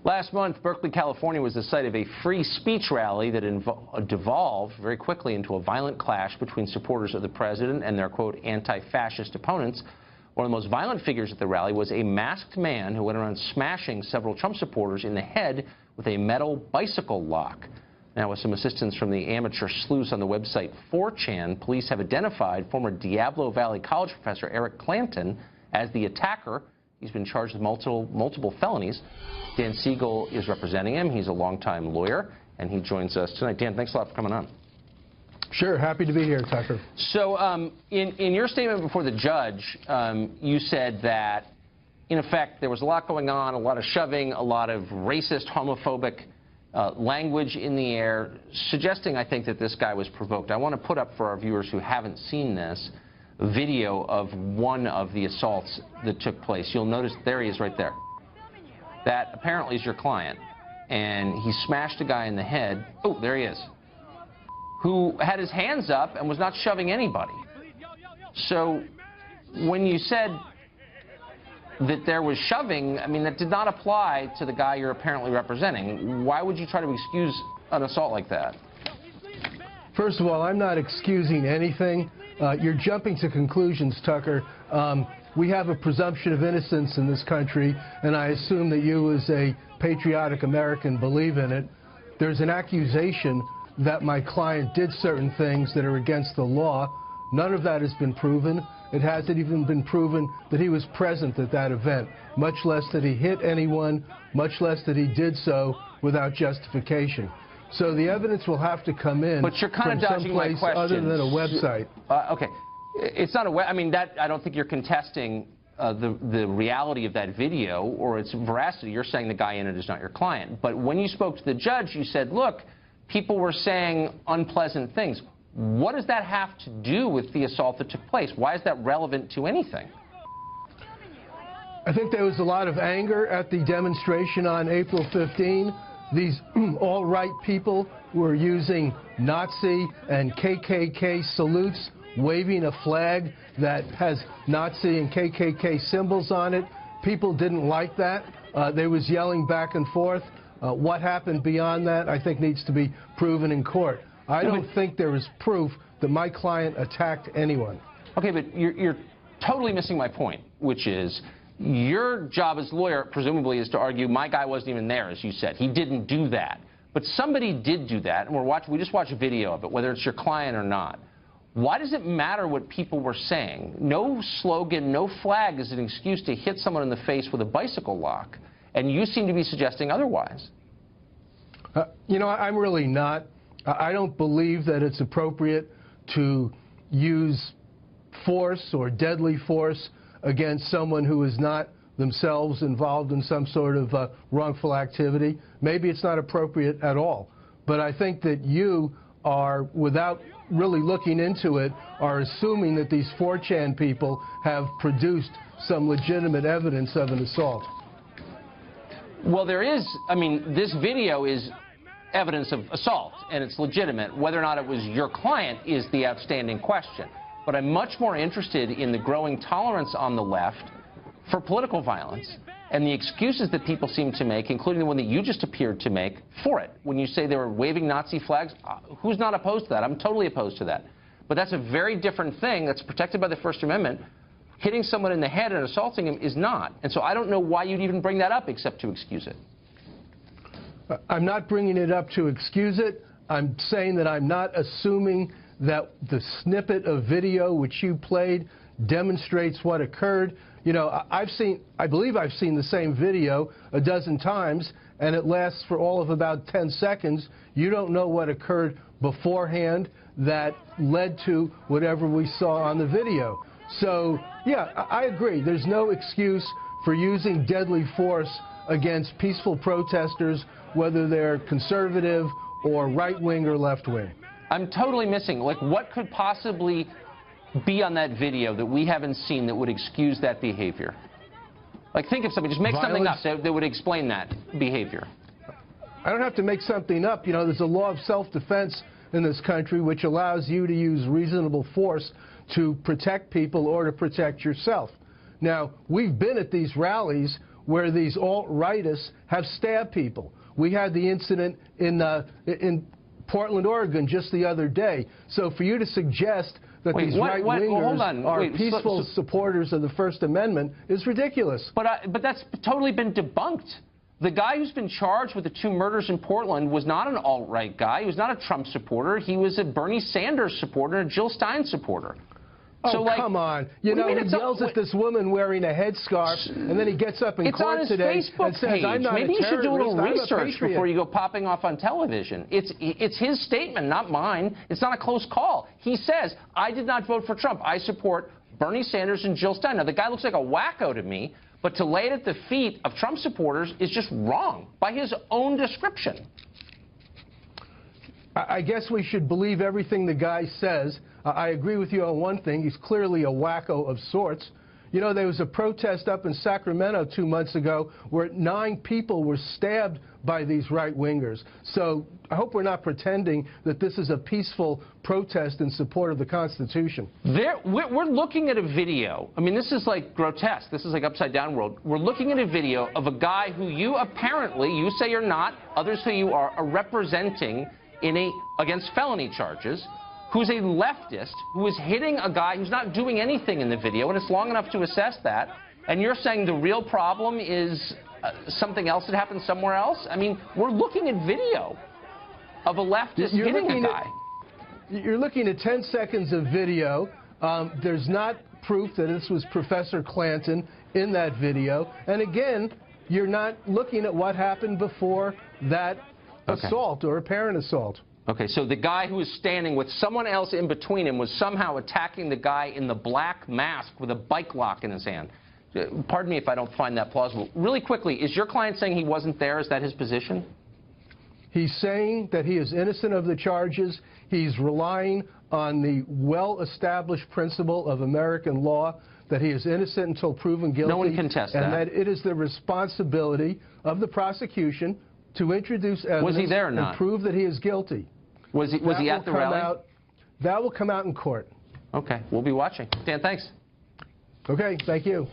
Last month, Berkeley, California was the site of a free speech rally that devolved very quickly into a violent clash between supporters of the president and their, quote, anti-fascist opponents. One of the most violent figures at the rally was a masked man who went around smashing several Trump supporters in the head with a metal bicycle lock. Now, with some assistance from the amateur sleuths on the website 4chan, police have identified former Diablo Valley College professor Eric Clanton as the attacker. He's been charged with multiple felonies. Dan Siegel is representing him. He's a longtime lawyer, and he joins us tonight. Dan, thanks a lot for coming on. Sure, happy to be here, Tucker. So in your statement before the judge, you said that, in effect, there was a lot going on, a lot of shoving, a lot of racist, homophobic language in the air, suggesting, I think, that this guy was provoked. I want to put up for our viewers who haven't seen this video of one of the assaults that took place. You'll notice there he is right there. That apparently is your client, and he smashed a guy in the head. Oh, there he is, who had his hands up and was not shoving anybody. So when you said that there was shoving, I mean, that did not apply to the guy you're apparently representing. Why would you try to excuse an assault like that? First of all, I'm not excusing anything. You're jumping to conclusions, Tucker. We have a presumption of innocence in this country, and I assume that you, as a patriotic American, believe in it. There's an accusation that my client did certain things that are against the law. None of that has been proven. It hasn't even been proven that he was present at that event, much less that he hit anyone, much less that he did so without justification. So the evidence will have to come in but you're kind of dodging my question. Other than a website. Okay. It's not a I mean, that, I don't think you're contesting the reality of that video or its veracity. You're saying the guy in it is not your client. But when you spoke to the judge, you said, look, people were saying unpleasant things. What does that have to do with the assault that took place? Why is that relevant to anything? I think there was a lot of anger at the demonstration on April 15. These alt-right people were using Nazi and KKK salutes, waving a flag that has Nazi and KKK symbols on it. People didn't like that. They was yelling back and forth. What happened beyond that, I think, needs to be proven in court. I don't think there is proof that my client attacked anyone. Okay, but you're totally missing my point, which is your job as a lawyer, presumably, is to argue my guy wasn't even there, as you said. He didn't do that. But somebody did do that, and we just watched a video of it, whether it's your client or not. Why does it matter what people were saying? No slogan, no flag is an excuse to hit someone in the face with a bicycle lock, and you seem to be suggesting otherwise. You know, I'm really not. I don't believe that it's appropriate to use force or deadly force against someone who is not themselves involved in some sort of wrongful activity. Maybe it's not appropriate at all. But I think that you are, without really looking into it, are assuming that these 4chan people have produced some legitimate evidence of an assault. Well, there is. I mean, this video is evidence of assault, and it's legitimate. Whether or not it was your client is the outstanding question. But I'm much more interested in the growing tolerance on the left for political violence and the excuses that people seem to make, including the one that you just appeared to make, for it. When you say they were waving Nazi flags, who's not opposed to that? I'm totally opposed to that. But that's a very different thing that's protected by the First Amendment. Hitting someone in the head and assaulting him is not. And so I don't know why you'd even bring that up except to excuse it. I'm not bringing it up to excuse it. I'm saying that I'm not assuming that the snippet of video which you played demonstrates what occurred. You know, I believe I've seen the same video a dozen times, and it lasts for all of about 10 seconds. You don't know what occurred beforehand that led to whatever we saw on the video. So, yeah, I agree. There's no excuse for using deadly force against peaceful protesters, whether they're conservative or right-wing or left-wing. I'm totally missing, like, what could possibly be on that video that we haven't seen that would excuse that behavior? Like, think of something, just make something up that would explain that behavior. I don't have to make something up. You know, there's a law of self-defense in this country which allows you to use reasonable force to protect people or to protect yourself. Now, we've been at these rallies where these alt-rightists have stabbed people. We had the incident in Portland, Oregon just the other day. So for you to suggest that these right-wingers are peaceful supporters of the First Amendment is ridiculous. But that's totally been debunked. The guy who's been charged with the 2 murders in Portland was not an alt-right guy. He was not a Trump supporter. He was a Bernie Sanders supporter and a Jill Stein supporter. Oh, so, like, come on. You know, he yells at this woman wearing a headscarf, and then he gets up in court today and says, I'm not a terrorist, maybe you should do a little I'm a research patriot. before you go popping off on television. It's his statement, not mine. It's not a close call. He says, I did not vote for Trump. I support Bernie Sanders and Jill Stein. Now, the guy looks like a wacko to me, but to lay it at the feet of Trump supporters is just wrong by his own description. I guess we should believe everything the guy says. I agree with you on one thing. He's clearly a wacko of sorts. You know, there was a protest up in Sacramento 2 months ago where 9 people were stabbed by these right-wingers. So I hope we're not pretending that this is a peaceful protest in support of the Constitution. We're looking at a video. I mean, this is like grotesque. This is like upside-down world. We're looking at a video of a guy who you apparently, you say you're not, others say you are representing against felony charges, who's a leftist, who is hitting a guy who's not doing anything in the video, and it's long enough to assess that, and you're saying the real problem is something else that happened somewhere else? I mean, we're looking at video of a leftist hitting a guy. You're looking at 10 seconds of video. There's not proof that this was Professor Clanton in that video. And again, you're not looking at what happened before that assault or apparent assault. Okay, so the guy who was standing with someone else in between him was somehow attacking the guy in the black mask with a bike lock in his hand. Pardon me if I don't find that plausible. Really quickly, is your client saying he wasn't there? Is that his position? He's saying that he is innocent of the charges. He's relying on the well-established principle of American law that he is innocent until proven guilty. No one contests that. And that it is the responsibility of the prosecution to introduce evidence was he there or not? And prove that he is guilty. Was he at the rally? That will come out in court. Okay, we'll be watching. Dan, thanks. Okay, thank you.